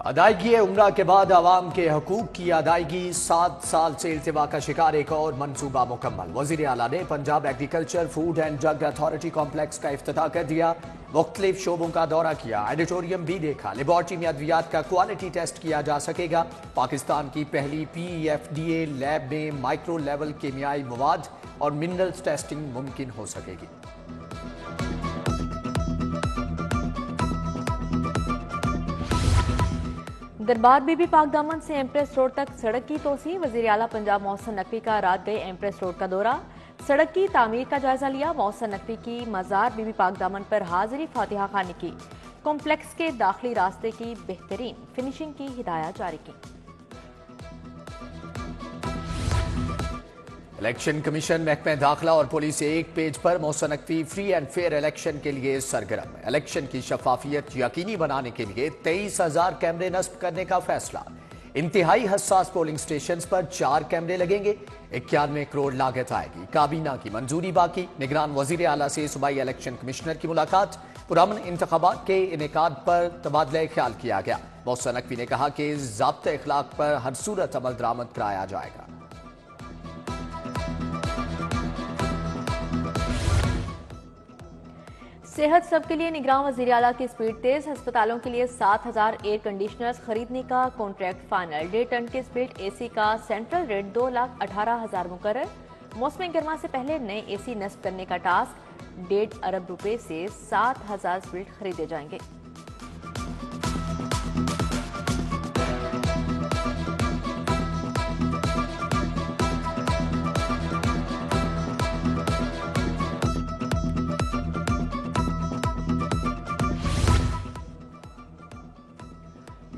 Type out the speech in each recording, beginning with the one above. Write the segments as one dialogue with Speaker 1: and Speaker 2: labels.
Speaker 1: ادائیگی عمرہ کے بعد عوام کے حقوق کی ادائیگی 7 سال سے التوا کا شکار ایک اور منصوبہ مکمل۔ وزیر اعلیٰ نے Punjab agriculture food and drug authority complex کا افتتاح کر دیا، مختلف شعبوں کا دورہ کیا، ایڈیٹوریم بھی دیکھا۔ لیبارٹری میں ادویات کا کوالٹی ٹیسٹ کیا جا سکے گا۔ پاکستان کی پہلی PEFDA لیب میں مائکرو لیول کیمیائی مواد اور منرلز ٹیسٹنگ ممکن ہو سکے گی۔
Speaker 2: دربار بی بی پاک دامن سے ایمپریس روڈ تک سڑک کی توسیع۔ وزیر اعلیٰ پنجاب محسن نقوی کا رات گئے ایمپریس روڈ کا دورہ، سڑک کی تعمیر کا جائزہ لیا۔ محسن نقوی کی مزار بی بی پاک دامن پر حاضری فاتحہ خوانی کی، کمپلیکس کے داخلی راستے کی بہترین فنشنگ کی ہدایات جاری کی۔
Speaker 1: الیکشن کمیشن، محکمہ داخلہ اور پولیس ایک پیج پر Mohsin Naqvi free and fair election کے لیے سرگرم۔ الیکشن کی شفافیت یقینی بنانے کے لیے 23,000 کیمرے نصب کرنے کا فیصلہ۔ انتہائی حساس پولنگ سٹیشنز پر 4 کیمرے لگیں گے، 91 کروڑ لاگت آئے گی۔ کابینہ کی منظوری باقی۔ نگران وزیر اعلیٰ سے صوبائی الیکشن کمشنر کی ملاقات، پرامن انتخابات کے انعقاد پر تبادلہ خیال کیا گیا۔ محسن نقوی نے کہا کہ ضابطۂ اخلاق پر ہر صورت عمل درآمد کرایا جائے گا۔
Speaker 2: صحت سب کے لیے نگراں وزیر اعلیٰ کی سپیڈ تیز۔ ہسپتالوں کے لیے 7,000 ایئر کنڈیشنرز خریدنے کا کانٹریکٹ فائنل۔ 1.5 ٹن کے سپلٹ اے سی کا سینٹرل ریٹ 2,18,000 مقرر۔ موسم گرما سے پہلے نئے اے سی نصب کرنے کا ٹاسک۔ 1.5 ارب روپے سے 7,000 سپلٹ خریدے جائیں گے۔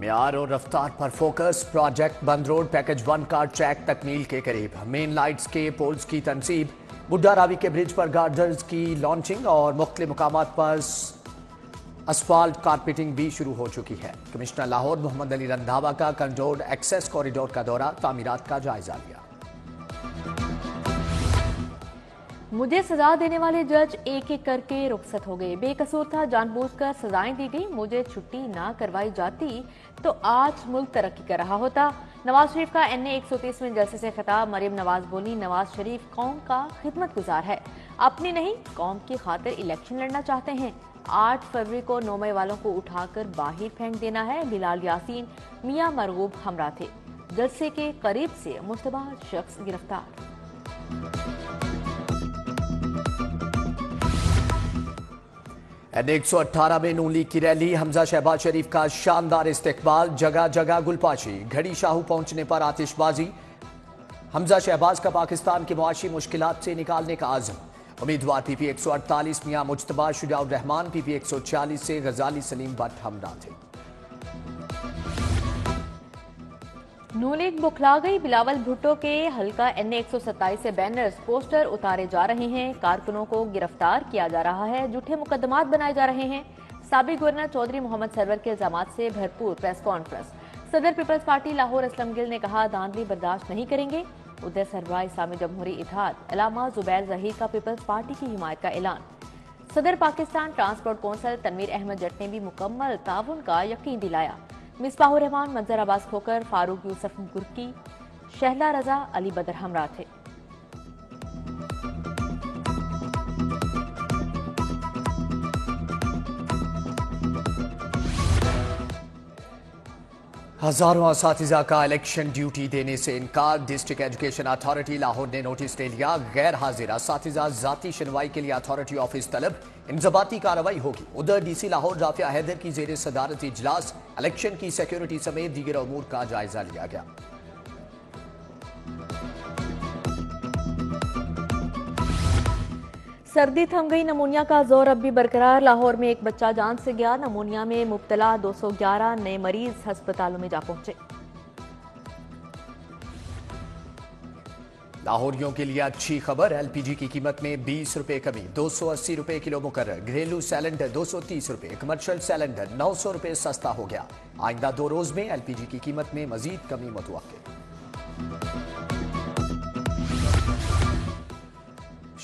Speaker 1: معیار اور رفتار پر فوکس۔ پروجیکٹ بند روڈ پیکج 1 کا ٹریک تکمیل کے قریب۔ مین لائٹس کے پولز کی تنصیب، بڈھا راوی کے برج پر گارڈرز کی لانچنگ اور مختلف مقامات پر اسفالٹ کارپیٹنگ بھی شروع ہو چکی ہے۔ کمشنر لاہور محمد علی رندھاوا کا کنٹرولڈ ایکسیس کوریڈور کا دورہ، تعمیرات کا جائزہ لیا۔
Speaker 2: مجھے سزا دینے والے جج ایک ایک کر کے رخصت ہو گئے۔ بے قصور تھا، جان بوجھ کر سزائیں دی گئی۔ مجھے چھٹی نہ کروائی جاتی تو آج ملک ترقی کر رہا ہوتا۔ نواز شریف کا NA 130 جلسے سے خطاب۔ مریم نواز بولی، نواز شریف قوم کا خدمت گزار ہے، اپنی نہیں قوم کی خاطر الیکشن لڑنا چاہتے ہیں۔ 8 فروری کو 9 مئی والوں کو اٹھا کر باہر پھینک دینا ہے۔ بلال یاسین، میاں مرغوب ہمراہ تھے۔ جلسے کے قریب سے مشتبہ شخص گرفتار۔
Speaker 1: NA 118 میں نون لیگ کی ریلی، حمزہ شہباز شریف کا شاندار استقبال، جگہ جگہ گلپاشی، گھڑی شاہو پہنچنے پر آتش بازی۔ حمزہ شہباز کا پاکستان کی معاشی مشکلات سے نکالنے کا عزم۔ امیدوار PP 148 میاں مجتبیٰ شجاع الرحمان، PP 146 سے غزالی سلیم بٹ ہمراہ تھے۔
Speaker 2: نون لیگ بکھلا گئی۔ بلاول بھٹو کے حلقہ NA 127 سے بینرز، پوسٹر اتارے جا رہے ہیں، کارکنوں کو گرفتار کیا جا رہا ہے، جھوٹے مقدمات بنائے جا رہے ہیں۔ سابق گورنر چودھری محمد سرور کے الزامات سے بھرپور پریس کانفرنس۔ صدر پیپلز پارٹی لاہور اسلم گل نے کہا، دھاندلی برداشت نہیں کریں گے۔ ادھر سربراہ اسلامی جمہوری اتحاد علامہ زبیر ظہیر کا پیپلز پارٹی کی حمایت کا اعلان۔ صدر پاکستان ٹرانسپورٹ کونسل تنویر احمد جٹ نے بھی مکمل تعاون کا یقین دلایا۔ مصباح الرحمان، منظر عباس کھوکر، فاروق یوسف گرکی، شہلا رضا، علی بدر ہمراہ تھے۔
Speaker 1: ہزاروں اساتذہ کا الیکشن ڈیوٹی دینے سے انکار۔ ڈسٹرکٹ ایجوکیشن اتھارٹی لاہور نے نوٹس لے لیا، غیر حاضر اساتذہ ذاتی شنوائی کے لیے اتھارٹی آفس طلب، انضباطی کارروائی ہوگی۔ ادھر DC لاہور رافعہ حیدر کی زیر صدارت اجلاس، الیکشن کی سیکیورٹی سمیت دیگر امور کا جائزہ لیا گیا۔
Speaker 2: سردی تھم گئی، نمونیا کا زور اب بھی برقرار۔ لاہور میں ایک بچہ جان سے گیا، نمونیا میں مبتلا 211 نئے مریض ہسپتالوں میں جا پہنچے۔
Speaker 1: لاہوریوں کے لیے اچھی خبر، LPG کی قیمت میں 20 روپے کمی، 280 روپے کلو مقرر۔ گھریلو سلنڈر 230 روپے، کمرشل سلنڈر 900 روپے سستا ہو گیا۔ آئندہ 2 روز میں LPG کی قیمت میں مزید کمی متوقع۔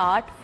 Speaker 2: 8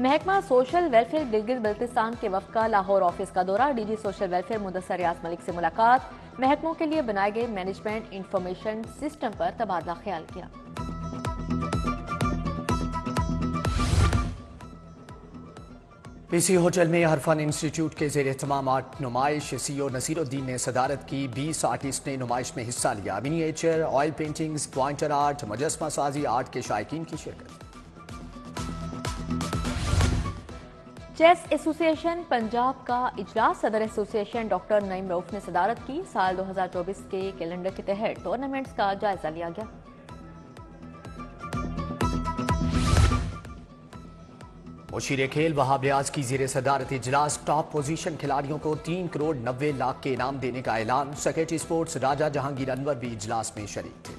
Speaker 2: محکمہ سوشل ویلفیئر گلگت بلتستان کے وفد کا لاہور آفس کا دورہ، D G social welfare Mudassar Riaz Malik سے ملاقات، محکموں کے لیے بنائے گئے مینجمنٹ انفارمیشن سسٹم پر تبادلہ خیال کیا۔
Speaker 1: پی سی ہوٹل میں عرفان انسٹیٹیوٹ کے زیر اہتمام آرٹ نمائش، سی او نصیر الدین نے صدارت کی، 20 آرٹسٹ نے نمائش میں حصہ لیا، منی ایچر، آئل پینٹنگز، پوائنٹر آرٹ، مجسمہ سازی آرٹ کے شائقین کی شرکت۔
Speaker 2: چیس ایسوسی ایشن پنجاب کا اجلاس، صدر ایسوسی ایشن ڈاکٹر نعیم رؤف نے صدارت کی، سال 2024 کے کیلنڈر کے تحت ٹورنامنٹس کا جائزہ لیا گیا۔
Speaker 1: مشیر کھیل وہاب ریاض کی زیر صدارت اجلاس، ٹاپ پوزیشن کھلاڑیوں کو 3 کروڑ 90 لاکھ کے انعام دینے کا اعلان، سیکریٹری اسپورٹس راجہ جہانگیر انور بھی اجلاس میں شریک تھے۔